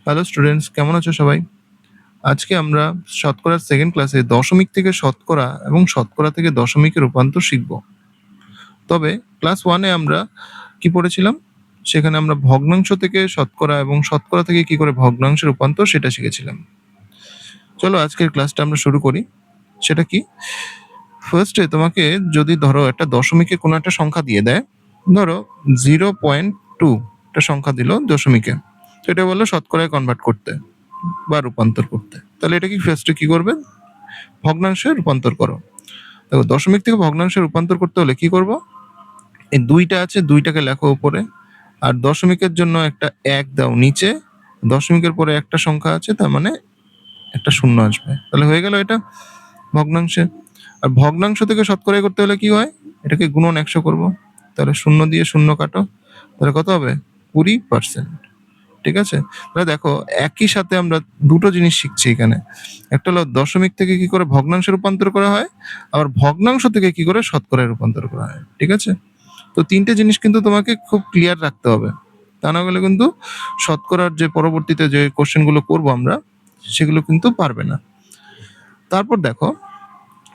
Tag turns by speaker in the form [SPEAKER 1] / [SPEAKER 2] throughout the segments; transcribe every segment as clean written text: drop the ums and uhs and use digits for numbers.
[SPEAKER 1] Hello students, কেমন আছো সবাই? আজকে আমরা শতকরার সেকেন্ড ক্লাসে দশমিক থেকে শতকরা এবং শতকরা থেকে দশমিকে রূপান্তর শিখব। তবে ক্লাস 1-এ আমরা কি পড়েছিলাম? সেখানে আমরা ভগ্নাংশ থেকে শতকরা এবং শতকরা থেকে কি করে ভগ্নাংশে রূপান্তর সেটা শিখেছিলাম। চলো আজকের ক্লাসটা আমরা শুরু করি। সেটা কি? ফার্স্টে তোমাকে যদি ধরো একটা দশমিকে কোনো একটা সংখ্যা দিয়ে দেয়, ধরো 0.2 একটা সংখ্যা দিল দশমিকে, তো এটা বললো শতকরায় কনভার্ট করতে বা রূপান্তর করতে। তাহলে এটা কি ফার্স্টে কি করবে? ভগ্নাংশে রূপান্তর করো। দেখো, দশমিক থেকে ভগ্নাংশে রূপান্তর করতে হলে কি করব? এই দুইটা আছে, দুইটাকে লেখো উপরে, আর দশমিকের জন্য একটা এক দাও নিচে, দশমিকের পরে একটা সংখ্যা আছে, তার মানে একটা শূন্য আসবে। তাহলে হয়ে গেল এটা ভগ্নাংশে। আর ভগ্নাংশ থেকে শতকরায় করতে হলে কি হয়? এটাকে গুণন 100 করব। তাহলে শূন্য দিয়ে শূন্য কাটো, তাহলে কত হবে? 20%। ঠিক আছে? তাহলে দেখো, একই সাথে আমরা দুটো জিনিস শিখছি এখানে। একটা হলো দশমিক থেকে কি করে ভগ্নাংশে রূপান্তর করা হয়, আবার ভগ্নাংশ থেকে কি করে শতকরায় রূপান্তর করা হয়। ঠিক আছে? তো তিনটে জিনিস কিন্তু তোমাকে খুব ক্লিয়ার রাখতে হবে, তা না হলে কিন্তু শতকরার যে পরবর্তীতে যে কোশ্চেনগুলো করব আমরা, সেগুলো কিন্তু পারবে না। তারপর দেখো,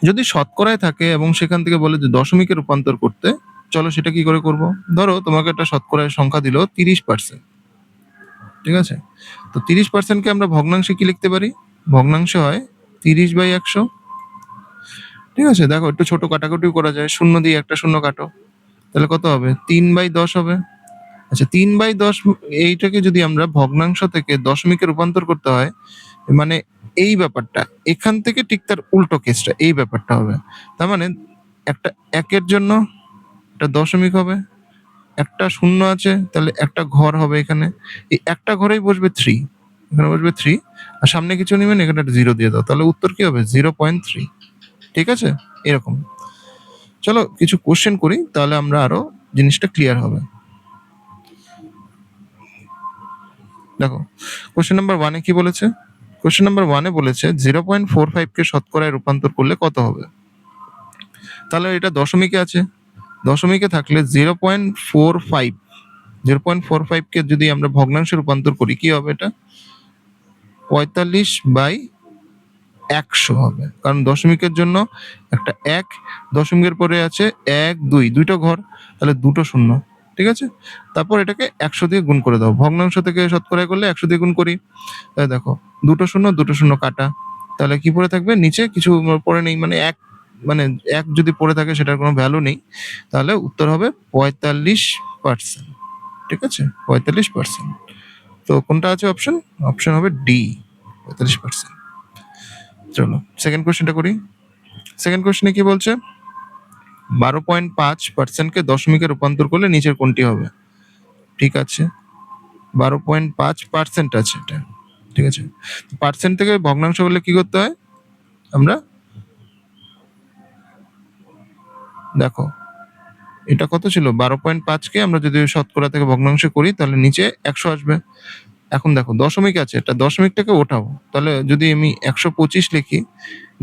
[SPEAKER 1] যদি শতকরায় থাকে এবং সেখান থেকে বলে যে দশমিকে রূপান্তর করতে, চলো সেটা কি করে করব। ধরো তোমাকে একটা শতকরায় সংখ্যা দিল 30%। ঠিক আছে? তো 30%কে আমরা ভগ্নাংশে কি লিখতে পারি? ভগ্নাংশে হয় 30/100। ঠিক আছে? দেখো, একটু ছোট কাটাকুটিও করা যায়, শূন্য দিয়ে একটা শূন্য কাটো, তাহলে কত হবে? 3/10 হবে। আচ্ছা, 3/10 এইটাকে যদি আমরা ভগ্নাংশ থেকে দশমিকে রূপান্তর করতে হয়, মানে এই ব্যাপারটা এখান থেকে ঠিক তার উল্টো কেসটা, এই ব্যাপারটা হবে। তার মানে একটা একের জন্য একটা দশমিক হবে, একটা শূন্য আছে, তাহলে একটা ঘর হবে এখানে, এই একটা ঘরেই বসবে 3, এখানে বসবে 3, আর সামনে কিছু নেবেন, এখানে একটা 0 দিয়ে দাও, তাহলে উত্তর কি হবে? 0.3। ঠিক আছে? এরকম। চলো কিছু কোশ্চেন করি, তাহলে আমরা আরো জিনিসটা ক্লিয়ার হবে। দেখো, কোশ্চেন নাম্বার 1-এ কি বলেছে? কোশ্চেন নাম্বার 1-এ বলেছে 0.45 কে শতকরায় রূপান্তর করলে কত হবে। তাহলে এটা দশমিকে আছে, দশমিকে থাকলে 0.45 কে যদি আমরা ভগ্নাংশে রূপান্তর করি, কি হবে? এটা 45/100 হবে, কারণ দশমিকের জন্য একটা এক, দশমিকের পরে আছে 1 2, দুইটা ঘর, তাহলে দুটো শূন্য। ঠিক আছে? তারপর এটাকে 100 দিয়ে গুণ করে দাও। ভগ্নাংশ থেকে শতকরায় করলে 100 দিয়ে গুণ করি, তাহলে দেখো দুটো শূন্য দুটো শূন্য কাটা, তাহলে কি পড়ে থাকবে? নিচে কিছু পড়ে নেই, মানে এক, মানে এক যদি পড়ে থাকে সেটার কোনো ভ্যালু নেই, তাহলে উত্তর হবে 45%। ঠিক আছে? 45%। তো কোনটা আছে অপশন? অপশন হবে ডি, 45%। চলো সেকেন্ড কোশ্চেনটা করি। সেকেন্ড কোশ্চেনে কি বলছে? 12.5%কে দশমিকে রূপান্তর করলে নিচের কোনটি হবে? ঠিক আছে, 12.5% আছে এটা। ঠিক আছে? পার্সেন্ট থেকে ভগ্নাংশ করলে কি করতে হয়? আমরা দেখো, এটা কত ছিল? 12.5কে আমরা যদি শতকরা থেকে ভগ্নাংশ করি, তাহলে নিচে 100 আসবে। এখন দেখো, দশমিক আছে, এটা দশমিকটাকে ওঠাবো, তাহলে যদি আমি 125 লিখি,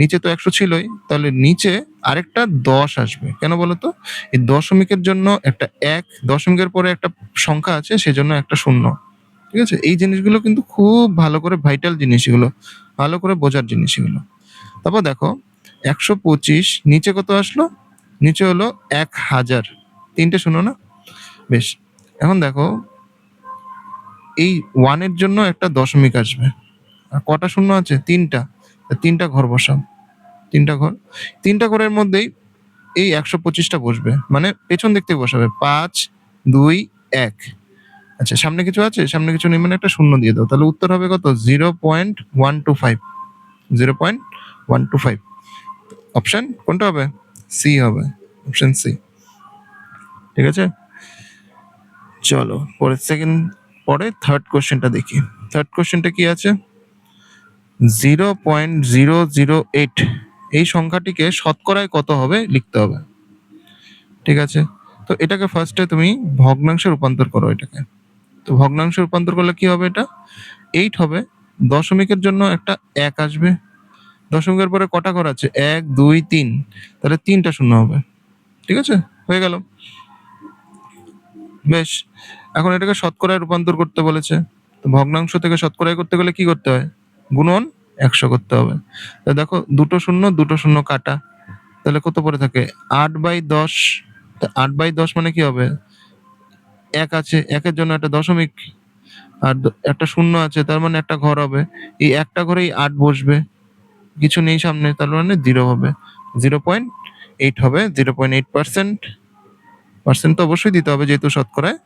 [SPEAKER 1] নিচে তো 100 ছিলই, তাহলে নিচে আরেকটা 10 আসবে। কেন বলো তো? এই দশমিকের জন্য একটা এক, দশমিকের পরে একটা সংখ্যা আছে, সেজন্য একটা শূন্য। ঠিক আছে? এই জিনিসগুলো কিন্তু খুব ভালো করে ভাইটাল জিনিস, এগুলো ভালো করে বোঝার জিনিস এগুলো। তারপর দেখো, 125 নিচে কত আসলো? নিচে হলো 1000, তিনটে শূন্য না? বেশ, এখন দেখো, এই 1 এর জন্য একটা দশমিক আসবে, আর কটা শূন্য আছে? তিনটা, তিনটা ঘর বসাও, তিনটা ঘর, তিনটা ঘরের মধ্যেই এই 125টা বসবে, মানে পেছন দিক থেকে বসাবে, 5 2 1। আচ্ছা, সামনে কিছু আছে? সামনে কিছু নেই, মানে একটা শূন্য দিয়ে দাও, তাহলে উত্তর হবে কত? 0.125, 0.125। অপশন কোনটা হবে? সি হবে, অপশন সি। ঠিক আছে? চলো পরে থার্ড কোশ্চেনটা দেখি। থার্ড কোশ্চেনটা কি আছে? 0.008 এই সংখ্যাটিকে শতকরায় কত হবে লিখতে হবে। ঠিক আছে? তো এটাকে ফার্স্টে তুমি ভগ্নাংশে রূপান্তর করো এটাকে। তো ভগ্নাংশে রূপান্তর করলে কি হবে? এটা 8 হবে। দশমিকের জন্য একটা এক আসবে, দশমিকের পরে কটা ঘর আছে? 1 2 3, তাহলে তিনটা শূন্য হবে। ঠিক আছে? হয়ে গেল। বেশ, এখন এটাকে শতকরায় রূপান্তর করতে বলেছে, তো ভগ্নাংশ থেকে শতকরায় করতে গেলে কি করতে হয়? গুণন 100 করতে হবে। তো দেখো দুটো শূন্য কাটা, তাহলে কত পড়ে থাকে? 8/10। তো 8/10 মানে কি হবে? 1 আছে, 1 এর জন্য একটা দশমিক, আর একটা শূন্য আছে, তার মানে একটা ঘর হবে। এই একটা ঘরেই 8 বসবে, কিছু নেই সামনে, তার মানে 0 হবে। 0.8 হবে, 0.8%। পার্সেন্ট তো অবশ্যই দিতে হবে যেহেতু শতকরায়,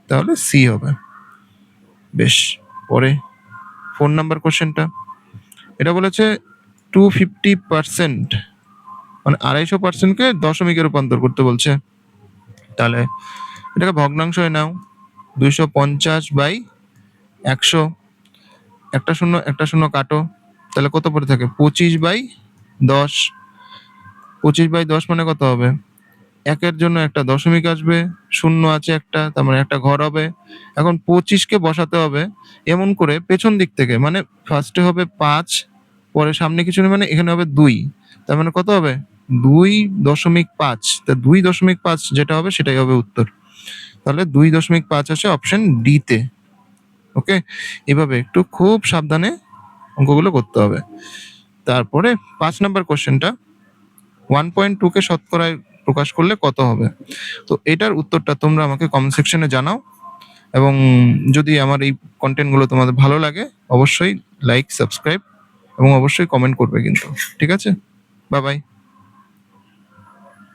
[SPEAKER 1] তাহলে সি হবে। বেশ, পরে 4 নাম্বার কোশ্চেনটা, এটা বলেছে 250%, মানে 250%কে দশমিকে রূপান্তর করতে বলছে। তাহলে এটাকে ভগ্নাংশে নাও, 250/100, একটা শূন্য কাটো, তাহলে কত পড়ে থাকে? 25/10। 25/10 মানে কত হবে? 1-এর জন্য একটা দশমিক আসবে, শূন্য আছে একটা, তার মানে একটা ঘর হবে। এখন 25কে বসাতে হবে এমন করে পেছন দিক থেকে, মানে ফার্স্টে হবে 5, পরে সামনে কিছু নেই, মানে এখানে হবে 2, তার মানে কত হবে? 2.5। তা 2.5 যেটা হবে সেটাই হবে উত্তর। তাহলে 2.5 আসে অপশন ডি তে। ওকে, এভাবে একটু খুব সাবধানে অঙ্কগুলো করতে হবে। তারপরে 5 নাম্বার কোশ্চেনটা, 1.2 কে শতকরায় প্রকাশ করলে কত হবে? তো এটার উত্তরটা তোমরা আমাকে কমেন্ট সেকশনে জানাও, এবং যদি আমার এই কন্টেন্টগুলো তোমাদের ভালো লাগে অবশ্যই লাইক, সাবস্ক্রাইব এবং অবশ্যই কমেন্ট করবে কিন্তু। ঠিক আছে, বাই বাই।